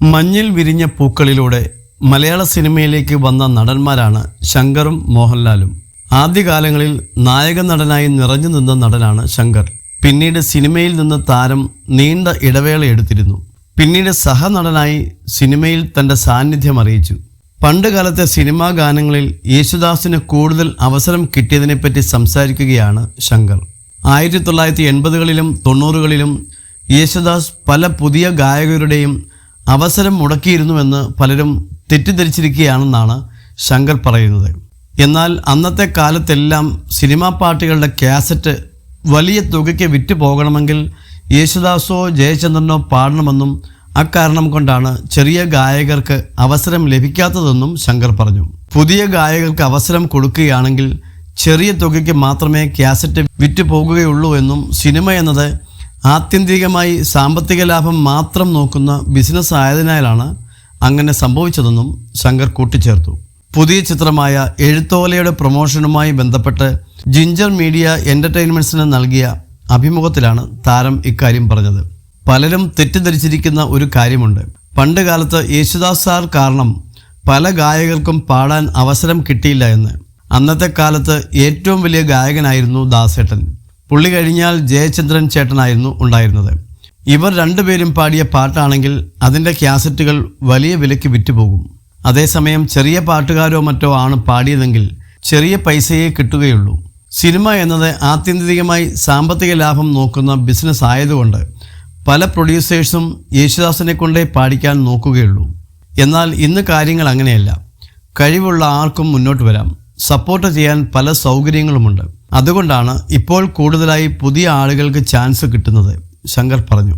മഞ്ഞിൽ വിരിഞ്ഞ പൂക്കളിലൂടെ മലയാള സിനിമയിലേക്ക് വന്ന നടന്മാരാണ് ശങ്കറും മോഹൻലാലും. ആദ്യകാലങ്ങളിൽ നായക നടനായി നിറഞ്ഞു നിന്ന നടനാണ് ശങ്കർ. പിന്നീട് സിനിമയിൽ നിന്ന് താരം നീണ്ട ഇടവേള എടുത്തിരുന്നു. പിന്നീട് സഹനടനായി സിനിമയിൽ തൻ്റെ സാന്നിധ്യം അറിയിച്ചു. പണ്ട് കാലത്തെ സിനിമാ ഗാനങ്ങളിൽ യേശുദാസിന് കൂടുതൽ അവസരം കിട്ടിയതിനെപ്പറ്റി സംസാരിക്കുകയാണ് ശങ്കർ. 1980കളിലും 90കളിലും യേശുദാസ് പല പുതിയ ഗായകരുടെയും അവസരം മുടക്കിയിരുന്നുവെന്ന് പലരും തെറ്റിദ്ധരിച്ചിരിക്കുകയാണെന്നാണ് ശങ്കർ പറയുന്നത്. എന്നാൽ അന്നത്തെ കാലത്തെല്ലാം സിനിമാ പാട്ടുകളുടെ കാസറ്റ് വലിയ തുകയ്ക്ക് വിറ്റ് പോകണമെങ്കിൽ യേശുദാസോ ജയചന്ദ്രനോ പാടണമെന്നും അക്കാരണം കൊണ്ടാണ് ചെറിയ ഗായകർക്ക് അവസരം ലഭിക്കാത്തതെന്നും ശങ്കർ പറഞ്ഞു. പുതിയ ഗായകർക്ക് അവസരം കൊടുക്കുകയാണെങ്കിൽ ചെറിയ തുകയ്ക്ക് മാത്രമേ കാസറ്റ് വിറ്റ് പോകുകയുള്ളൂ എന്നും സിനിമ എന്നത് ആത്യന്തികമായി സാമ്പത്തിക ലാഭം മാത്രം നോക്കുന്ന ബിസിനസ് ആയതിനാലാണ് അങ്ങനെ സംഭവിച്ചതെന്നും ശങ്കർ കൂട്ടിച്ചേർത്തു. പുതിയ ചിത്രമായ എഴുത്തോലയുടെ പ്രൊമോഷനുമായി ബന്ധപ്പെട്ട് ജിഞ്ചർ മീഡിയ എൻ്റർടൈൻമെൻറ്റ്സിന് നൽകിയ അഭിമുഖത്തിലാണ് താരം ഇക്കാര്യം പറഞ്ഞത്. പലരും തെറ്റിദ്ധരിച്ചിരിക്കുന്ന ഒരു കാര്യമുണ്ട്. പണ്ട് കാലത്ത് യേശുദാസ് സാർ കാരണം പല ഗായകർക്കും പാടാൻ അവസരം കിട്ടിയില്ല എന്ന്. അന്നത്തെ കാലത്ത് ഏറ്റവും വലിയ ഗായകനായിരുന്നു ദാസേട്ടൻ. പുള്ളി കഴിഞ്ഞാൽ ജയചന്ദ്രൻ ചേട്ടനായിരുന്നു ഉണ്ടായിരുന്നത്. ഇവർ രണ്ടുപേരും പാടിയ പാട്ടാണെങ്കിൽ അതിൻ്റെ കാസറ്റുകൾ വലിയ വിലയ്ക്ക് വിറ്റുപോകും. അതേസമയം ചെറിയ പാട്ടുകാരോ മറ്റോ ആണ് പാടിയതെങ്കിൽ ചെറിയ പൈസയെ കിട്ടുകയുള്ളൂ. സിനിമ എന്നത് ആത്യന്തികമായി സാമ്പത്തിക ലാഭം നോക്കുന്ന ബിസിനസ് ആയതുകൊണ്ട് പല പ്രൊഡ്യൂസേഴ്സും യേശുദാസിനെ കൊണ്ടേ പാടിക്കാൻ നോക്കുകയുള്ളൂ. എന്നാൽ ഇന്ന് കാര്യങ്ങൾ അങ്ങനെയല്ല. കഴിവുള്ള ആർക്കും മുന്നോട്ട് വരാം. സപ്പോർട്ട് ചെയ്യാൻ പല സൗകര്യങ്ങളുമുണ്ട്. അതുകൊണ്ടാണ് ഇപ്പോൾ കൂടുതലായി പുതിയ ആളുകൾക്ക് ചാൻസ് കിട്ടുന്നത്, ശങ്കർ പറഞ്ഞു.